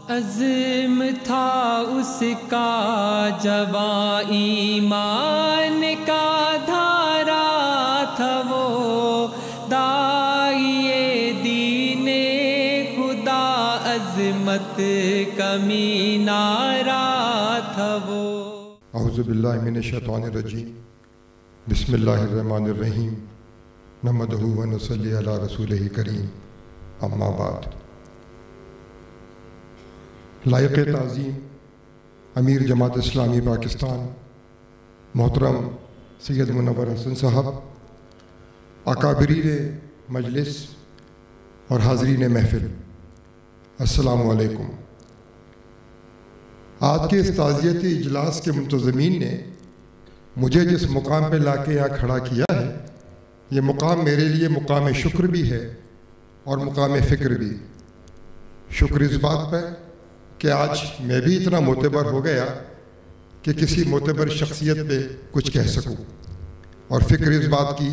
عزم تھا اس کا جواں ایمان کا دھارا تھا وہ داعیے دین خدا عظمت کا مینارہ تھا وہ۔ اعوذ باللہ من الشیطان الرجیم، بسم اللہ الرحمن الرحیم، نحمدہ و نصلی علی رسولہ کریم، اما بعد۔ لائق تعظیم امیر جماعت اسلامی پاکستان محترم سید منور حسن صاحب، اکابرین مجلس اور حاضرین محفل، السلام علیکم۔ آج کے اس تعزیتی اجلاس کے منتظمین نے مجھے جس مقام پہ لا کے یہاں کھڑا کیا ہے، یہ مقام میرے لیے مقام شکر بھی ہے اور مقام فکر بھی۔ شکر اس بات پہ کہ آج میں بھی اتنا معتبر ہو گیا کہ کسی معتبر شخصیت پہ کچھ کہہ سکوں، اور فکر اس بات کی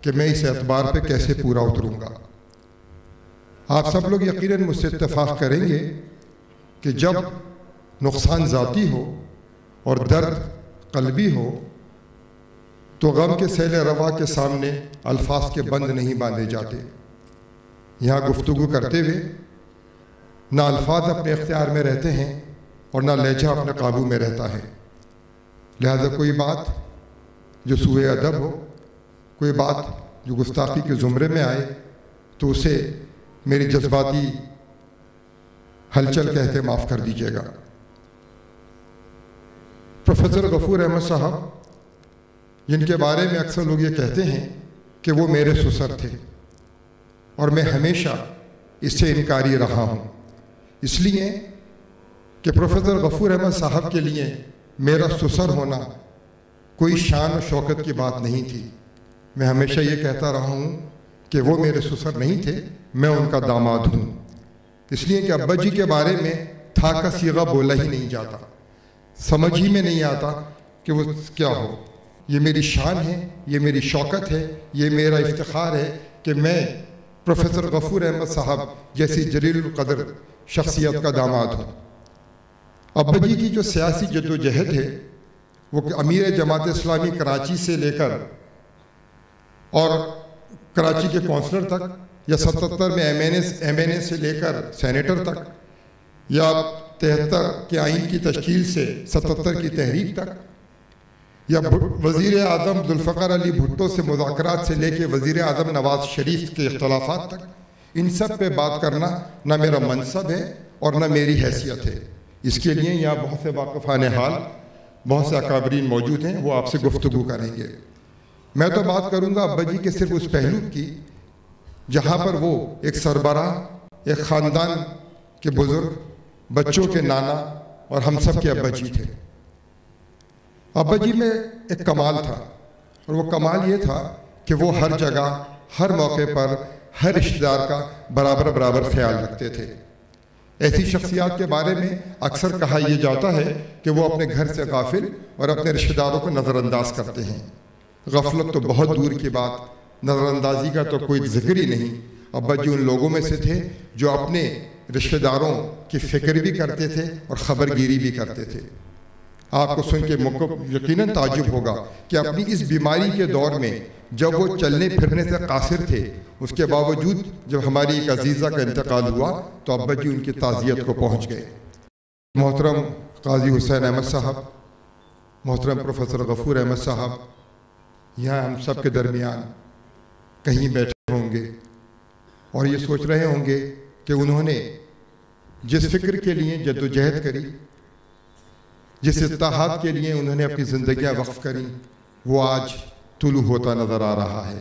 کہ میں اس اعتبار پہ کیسے پورا اتروں گا۔ آپ سب لوگ یقیناً مجھ سے اتفاق کریں گے کہ جب نقصان ذاتی ہو اور درد قلبی ہو تو غم کے سیل روا کے سامنے الفاظ کے بند نہیں باندھے جاتے۔ یہاں گفتگو کرتے ہوئے نہ الفاظ اپنے اختیار میں رہتے ہیں اور نہ لہجہ اپنے قابو میں رہتا ہے، لہذا کوئی بات جو سوء ادب ہو، کوئی بات جو گستاخی کے زمرے میں آئے تو اسے میری جذباتی ہلچل کہہ کے معاف کر دیجیے گا۔ پروفیسر غفور احمد صاحب، جن کے بارے میں اکثر لوگ یہ کہتے ہیں کہ وہ میرے سسر تھے، اور میں ہمیشہ اس سے انکاری رہا ہوں، اس لیے کہ پروفیسر غفور احمد صاحب کے لیے میرا سسر ہونا کوئی شان و شوکت کی بات نہیں تھی۔ میں ہمیشہ یہ کہتا رہا ہوں کہ وہ میرے سسر نہیں تھے، میں ان کا داماد ہوں، اس لیے کہ ابا جی کے بارے میں تھا کا صیغہ بولا ہی نہیں جاتا، سمجھ ہی میں نہیں آتا کہ وہ کیا ہو۔ یہ میری شان ہے، یہ میری شوکت ہے، یہ میرا افتخار ہے کہ میں پروفیسر غفور احمد صاحب جیسی جلیل القدر شخصیت کا داماد ہوں۔ ابا جی کی جو سیاسی جد و جہد ہے وہ امیر جماعت اسلامی کراچی سے لے کر اور کراچی کے کونسلر تک، یا 77 میں ایم این اے سے لے کر سینیٹر تک، یا 73 کے آئین کی تشکیل سے 77 کی تحریک تک، یا وزیر اعظم ذوالفقار علی بھٹو سے مذاکرات سے لے کے وزیر اعظم نواز شریف کے اختلافات تک، ان سب پہ بات کرنا نہ میرا منصب ہے اور نہ میری حیثیت ہے۔ اس کے لیے یہاں بہت سے واقفان حال، بہت سے اکابرین موجود ہیں، وہ آپ سے گفتگو کریں گے۔ میں تو بات کروں گا ابا جی کے صرف اس پہلو کی جہاں پر وہ ایک سربراہ، ایک خاندان کے بزرگ، بچوں کے نانا اور ہم سب کے ابا جی تھے۔ ابا جی میں ایک کمال تھا، اور وہ کمال یہ تھا کہ وہ ہر جگہ، ہر موقع پر ہر رشتہ دار کا برابر خیال رکھتے تھے۔ ایسی شخصیات کے بارے میں اکثر کہا یہ جاتا ہے کہ وہ اپنے گھر سے غافل اور اپنے رشتہ داروں کو نظر انداز کرتے ہیں۔ غفلت تو بہت دور کی بات، نظر اندازی کا تو کوئی ذکر ہی نہیں۔ ابا جی ان لوگوں میں سے تھے جو اپنے رشتہ داروں کی فکر بھی کرتے تھے اور خبر گیری بھی کرتے تھے۔ آپ کو سن کے یقیناً تعجب ہوگا کہ اپنی اس بیماری کے دور میں جب وہ چلنے پھرنے سے قاصر تھے، اس کے باوجود جب ہماری ایک عزیزہ کا انتقال ہوا تو ابا جی ان کی تعزیت کو پہنچ گئے۔ محترم قاضی حسین احمد صاحب، محترم پروفیسر غفور احمد صاحب یہاں ہم سب کے درمیان کہیں بیٹھے ہوں گے اور یہ سوچ رہے ہوں گے کہ انہوں نے جس فکر کے لیے جد و جہد کری، جس اتحاد کے لیے انہوں نے اپنی زندگیاں وقف کریں، وہ آج طلوع ہوتا نظر آ رہا ہے،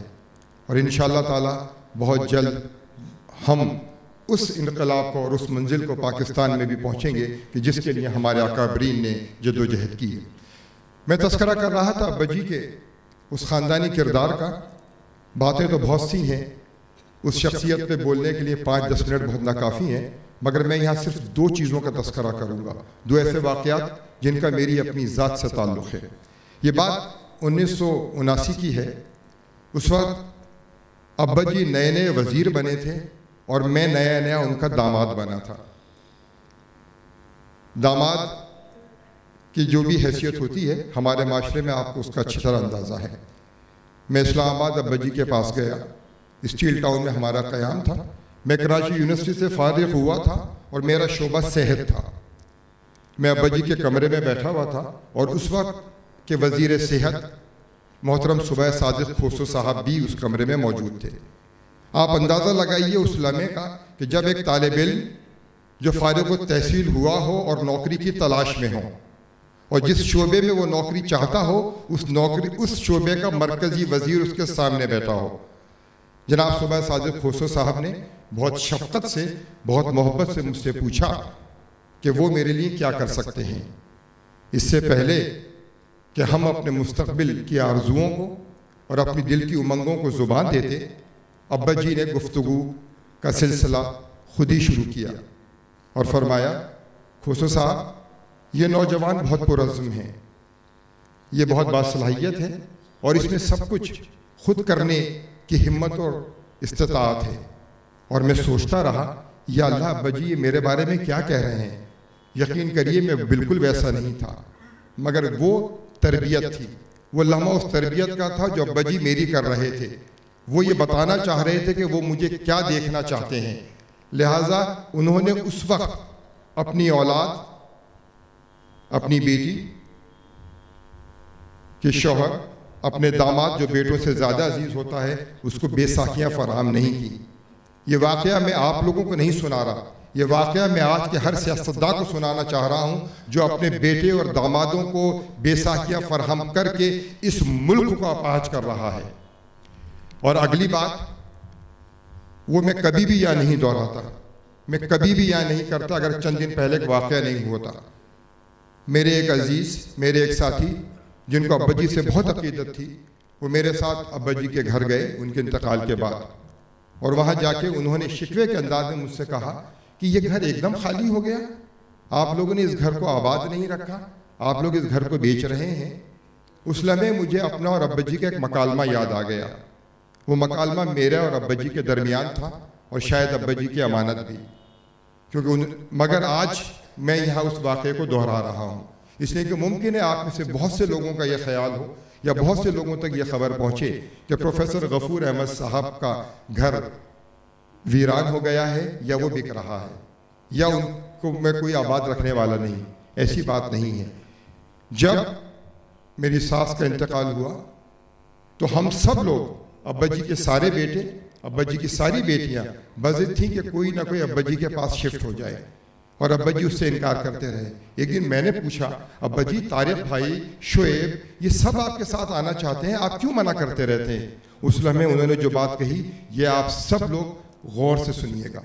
اور انشاءاللہ تعالی بہت جلد ہم اس انقلاب کو اور اس منزل کو پاکستان میں بھی پہنچیں گے کہ جس کے لیے ہمارے اکابرین نے جد و جہد کی ہے۔ میں تذکرہ کر رہا تھا ابا جی کے اس خاندانی کردار کا، باتیں تو بہت سی ہیں، اس شخصیت پہ بولنے کے لیے 5-10 منٹ بہت ناکافی ہیں، مگر میں یہاں صرف 2 چیزوں کا تذکرہ کروں گا، 2 ایسے واقعات جن کا میری اپنی ذات سے تعلق ہے۔ یہ بات 1979 کی ہے۔ اس وقت ابا جی نئے وزیر بنے تھے اور میں نیا ان کا داماد بنا تھا۔ दामाद की जो भी हैसियत होती है हमारे माशरे में आपको उसका अच्छी तरह अंदाज़ा है। मैं इस्लामाबाद अब्बा जी के पास गया, स्टील टाउन में हमारा क़याम था। मैं कराची यूनिवर्सिटी से फारिग हुआ था और मेरा शोबा सेहत था। मैं अब्बा जी के कमरे में बैठा हुआ था और उस वक्त के वज़ीर सेहत मोहतरम सुबह सादिक खोसो साहब भी उस कमरे में मौजूद थे। आप अंदाज़ा लगाइए उस लम्हे का कि जब एक तालिब इल्म जो फारिग तहसील हुआ हो और नौकरी की तलाश में हो और जिस शोबे में वो नौकरी चाहता हो उस शोबे का मरकज़ी वज़ीर उसके सामने बैठा हो। जनाब सुबह सादिक खोसो साहब ने बहुत शफ़क़त से, बहुत मोहब्बत से मुझसे पूछा कि वो मेरे लिए क्या कर सकते हैं। इससे पहले कि हम अपने मुस्तक़बिल की आरज़ुओं को और अपनी दिल की उमंगों को ज़ुबान देते, अब्बा जी ने गुफ्तगू का सिलसिला खुद ही शुरू किया और फरमाया, खोसो साहब, ये नौजवान बहुत पुरज़्म हैं, ये बहुत बासलाहियत है और इसमें सब कुछ खुद करने की हिम्मत और इस्तिताअत है। और मैं सोचता रहा, या अल्लाह, अब्बा जी ये मेरे बारे में क्या कह रहे हैं। यकीन करिए मैं बिल्कुल वैसा नहीं था, मगर वो तरबियत थी, वो लम्हा उस तरबियत का था जो अब्बा जी मेरी कर रहे थे। वो ये बताना चाह रहे थे कि वो मुझे क्या देखना चाहते हैं। लिहाजा उन्होंने उस वक्त अपनी औलाद, अपनी बेटी के शौहर, अपने दामाद जो बेटों से ज़्यादा अजीज़ होता है, उसको बेसाखियाँ फराहम नहीं की। ये वाक़या मैं आप लोगों को नहीं सुना रहा, ये वाक़या मैं आज के हर सियासतदान को सुनाना चाह रहा हूँ जो अपने बेटे और दामादों को बेसाखियाँ फराहम करके इस मुल्क को अपाहज कर रहा है। और अगली बात, वो मैं कभी भी यहाँ नहीं दोहराता, मैं कभी भी यहाँ नहीं करता अगर चंद दिन पहले एक वाक़या नहीं होता। मेरे एक अजीज़, मेरे एक साथी जिनको अब्बा जी से बहुत अक़ीदत थी, वो मेरे साथ अब्बा जी के घर गए उनके इंतकाल के बाद, और वहाँ जाके उन्होंने शिकवे के अंदाज में मुझसे कहा कि ये घर एकदम खाली हो गया, आप लोगों ने इस घर को आबाद नहीं रखा, आप लोग इस घर को बेच रहे हैं। उस लम्हे मुझे अपना और अब्बा जी का एक मकालमा याद आ गया। वो मकालमा मेरे और अब्बा जी के दरमियान था और शायद अब्बा जी की अमानत भी, मगर आज मैं यहाँ उस वाक़े को दोहरा रहा हूँ इसलिए कि मुमकिन है आप में से बहुत से लोगों का यह ख्याल हो या बहुत से लोगों तक यह खबर पहुँचे कि प्रोफेसर गफूर अहमद साहब का घर वीरान हो गया है या वो बिक रहा है या उनको मैं कोई आबाद रखने वाला नहीं। ऐसी बात नहीं है। जब मेरी सास का इंतकाल हुआ तो हम सब लोग, अब्बा जी के सारे बेटे, अब्बा जी की सारी बेटियां बज़िद थी कि कोई ना कोई अब्बा जी के पास शिफ्ट हो जाए, और अब्बा जी उससे इनकार करते रहे। एक दिन मैंने पूछा, अब्बा जी, तारिक भाई, शोएब, ये सब आपके साथ आना चाहते हैं, आप क्यों मना करते रहते हैं। उस लम्हे उन्होंने जो बात कही, ये आप सब लोग गौर से सुनिएगा।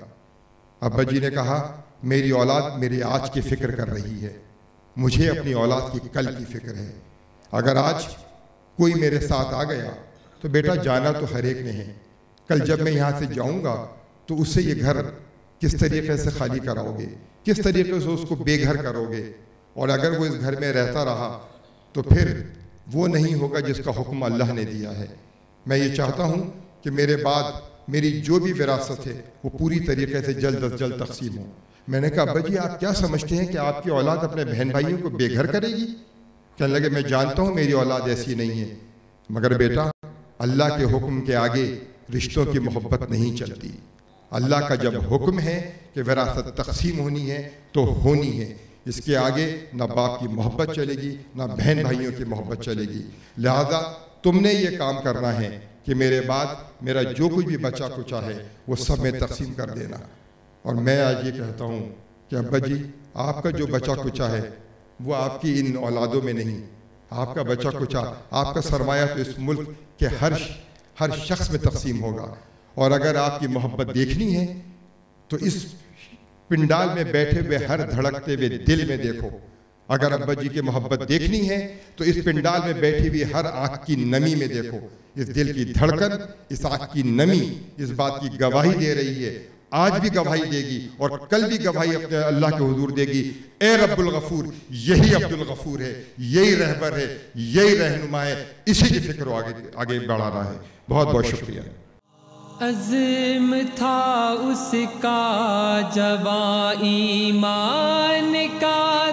अब्बा जी ने कहा, मेरी औलाद मेरी आज की फ़िक्र कर रही है, मुझे अपनी औलाद की कल की फ़िक्र है। अगर आज कोई मेरे साथ आ गया तो बेटा जाना तो हर एक ने है, कल जब मैं यहाँ से जाऊँगा तो उससे ये घर किस तरीके से खाली कराओगे, किस तरीके से उसको बेघर करोगे, और अगर वो इस घर में रहता रहा तो फिर वो नहीं होगा जिसका हुक्म अल्लाह ने दिया है। मैं ये चाहता हूँ कि मेरे बाद मेरी जो भी विरासत है वो पूरी तरीके से जल्द अज जल्द तकसीम हो। मैंने कहा, अब्बा जी आप क्या समझते हैं कि आपकी औलाद अपने बहन भाइयों को बेघर करेगी। कहने लगे, मैं जानता हूँ मेरी औलाद ऐसी नहीं है, मगर बेटा अल्लाह के हुक्म के आगे रिश्तों की मोहब्बत नहीं चलती। अल्लाह का जब हुक्म है कि विरासत तकसीम होनी है तो होनी है, इसके आगे ना बाप की मोहब्बत चलेगी ना बहन भाइयों की मोहब्बत चलेगी। लिहाजा तुमने ये काम करना है कि मेरे बाद मेरा जो कुछ भी बचा कुचा है वो सब में तकसीम कर देना। और मैं आज ये कहता हूँ कि अब्बा जी आपका जो बचा कुचा है वो आपकी इन औलादों में नहीं, आपका बचा कुचा, आपका सरमाया तो इस मुल्क के हर शख्स में तकसीम होगा। और अगर आपकी मोहब्बत देखनी है तो इस पिंडाल में बैठे हुए हर धड़कते हुए दिल में देखो। अगर अब्बा जी की मोहब्बत देखनी है तो इस पिंडाल में बैठी हुई हर आँख की नमी में देखो। इस दिल की धड़कन, इस आँख की नमी इस बात की गवाही दे रही है, आज भी गवाही देगी और कल भी गवाही अपने अल्लाह के हुजूर देगी। ए रब्बुल गफूर, यही अब्दुल गफूर है, यही रहबर है, यही रहनुमा है, इसी की फिक्र आगे बढ़ाना है। बहुत बहुत शुक्रिया। अज़्म था उसका जवां ईमान का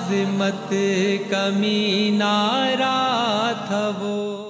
عظمت کا مینارہ تھا وہ.